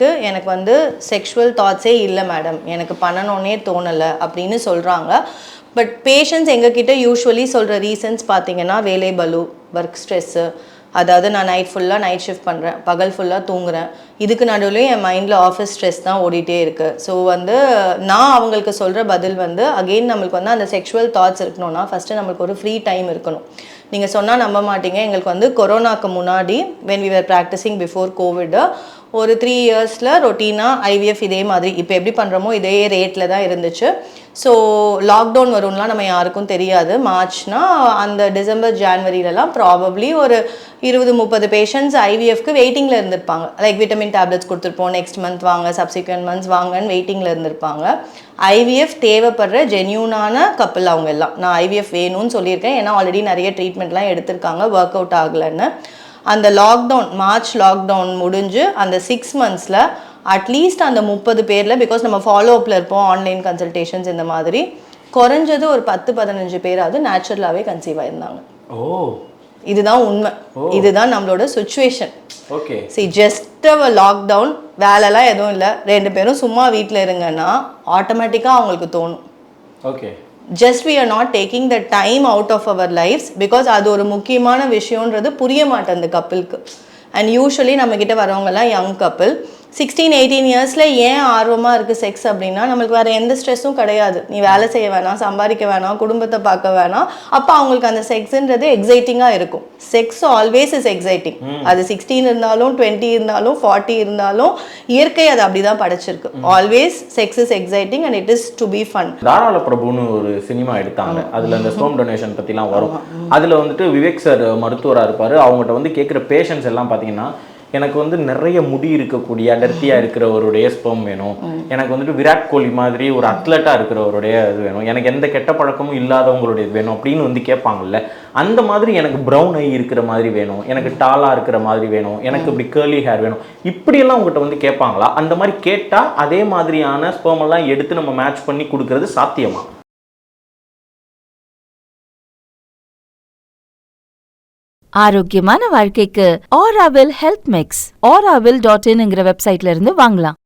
எனக்கு வந்து செக்ஷுவல் தாட்ஸே இல்லை மேடம், எனக்கு பண்ணணுன்னே தோணலை அப்படின்னு சொல்கிறாங்க. பட் பேஷண்ட்ஸ் எங்ககிட்ட யூஸ்வலி சொல்கிற ரீசன்ஸ் பார்த்தீங்கன்னா வேலை பலு, ஒர்க் ஸ்ட்ரெஸ்ஸு, அதாவது நான் நைட் ஷிஃப்ட் பண்ணுறேன், பகல் ஃபுல்லாக தூங்குறேன், இதுக்கு நடுவுலையும் என் மைண்டில் ஆஃபீஸ் ஸ்ட்ரெஸ் தான் ஓடிட்டே இருக்குது. ஸோ வந்து நான் அவங்களுக்கு சொல்கிற பதில் வந்து அகெயின் நம்மளுக்கு வந்து அந்த செக்ஷுவல் தாட்ஸ் இருக்கணும்னா ஃபஸ்ட்டு நம்மளுக்கு ஒரு ஃப்ரீ டைம் இருக்கணும். நீங்கள் சொன்னால் நம்ப மாட்டீங்க, எங்களுக்கு வந்து கொரோனாக்கு முன்னாடி when we were practicing before COVID ஒரு 3 இயர்ஸில் ரொட்டீனாக ஐவிஎஃப் இதே மாதிரி இப்போ எப்படி பண்ணுறோமோ இதே ரேட்டில் தான் இருந்துச்சு. ஸோ லாக்டவுன் வரும்லாம் நம்ம யாருக்கும் தெரியாது. மார்ச்னா அந்த டிசம்பர் ஜான்வரியிலலாம் ப்ராபப்ளி ஒரு 20-30 பேஷண்ட்ஸ் ஐவிஎஃப்க்கு வெயிட்டிங்கில் இருந்திருப்பாங்க. லைக் விட்டமின் டேப்லெட்ஸ் கொடுத்துருப்போம், நெக்ஸ்ட் மந்த் வாங்க, சப்சிக்வெண்ட் மந்த்ஸ் வாங்கன்னு வெயிட்டிங்கில் இருந்திருப்பாங்க. ஐவிஎஃப் தேவைப்படுற ஜென்யூனான கப்பல் அவங்க எல்லாம். நான் ஐவிஎஃப் வேணும்னு சொல்லியிருக்கேன், ஏன்னா ஆல்ரெடி நிறைய ட்ரீட்மெண்ட்லாம் எடுத்திருக்காங்க, ஒர்க் அவுட் ஆகலைன்னு. அந்த லாக்டவுன் மார்ச் லாக்டவுன் முடிஞ்சு அந்த 6 மந்த்ஸில் அட்லீஸ்ட் அந்த 30 பேரில், பிகாஸ் நம்ம ஃபாலோ அப்பில் இருப்போம், ஆன்லைன் கன்சல்டேஷன்ஸ் இந்த மாதிரி, குறைஞ்சது ஒரு 10-15 பேராவது நேச்சுரலாகவே கன்சீவ் ஆயிருந்தாங்க. இதுதான் உண்மை, இதுதான் நம்மளோட சுச்சுவேஷன். ஓகே, ஜஸ்ட் லாக்டவுன், வேலைலாம் எதுவும் இல்லை, 2 பேரும் சும்மா வீட்டில் இருங்கன்னா ஆட்டோமேட்டிக்காக அவங்களுக்கு தோணும். Okay, just we are not taking the time out of our lives because அது ஒரு முக்கியமான விஷயம்ன்றது புரிய மாட்டேங்குது கப்பிளுக்கு. அண்ட் யூஸ்வலி நம்மக்கிட்ட வரவங்கலாம் யங் கப்பிள் 16-18 இயர்ஸில் ஏன் ஆர்வமாக இருக்குது செக்ஸ் அப்படின்னா, நம்மளுக்கு வேறு எந்த ஸ்ட்ரெஸ்ஸும் கிடையாது. நீ வேலை செய்ய வேணாம், சம்பாதிக்க வேணாம், குடும்பத்தை பார்க்க வேணாம், அப்போ அவங்களுக்கு அந்த செக்ஸுன்றது எக்ஸைட்டிங்காக இருக்கும். Sex always is exciting. அது 16 இருந்தாலும் 20 இருந்தாலும் 40 இருந்தாலும் இயற்கை அது அப்படி தான் படைச்சிருக்கு. Always sex is exciting and it is to be fun. தாராள பிரபுன்னு ஒரு சினிமா எடுத்தாங்க, அதில் அந்த ஸ்பெர்ம் டொனேஷன் பற்றிலாம் வரும். அதில் வந்துட்டு விவேக் சார் மருத்துவராக இருப்பார். அவங்ககிட்ட வந்து கேட்குற பேஷண்ட்ஸ் எல்லாம் பார்த்தீங்கன்னா, எனக்கு வந்து நிறைய முடி இருக்கக்கூடிய அடர்த்தியாக இருக்கிறவருடைய ஸ்பெர்ம் வேணும், எனக்கு வந்துட்டு விராட் கோலி மாதிரி ஒரு அத்லட்டாக இருக்கிறவருடைய இது வேணும், எனக்கு எந்த கெட்ட பழக்கமும் இல்லாதவங்களுடைய வேணும் அப்படின்னு வந்து கேட்பாங்கல்ல. அந்த மாதிரி எனக்கு ப்ரௌன் ஐ இருக்கிற மாதிரி வேணும், எனக்கு டாலாக இருக்கிற மாதிரி வேணும், எனக்கு இப்படி கேர்லி ஹேர் வேணும், இப்படியெல்லாம் உங்கள்கிட்ட வந்து கேட்பாங்களா? அந்த மாதிரி கேட்டால் அதே மாதிரியான ஸ்பெர்ம் எல்லாம் எடுத்து நம்ம மேட்ச் பண்ணி கொடுக்கறது சாத்தியமா? ஆரோக்கியமான வாழ்க்கைக்கு ஆராவில் ஹெல்த் மிக்ஸ் auravil.in வெப்சைட்ல இருந்து வாங்கலாம்.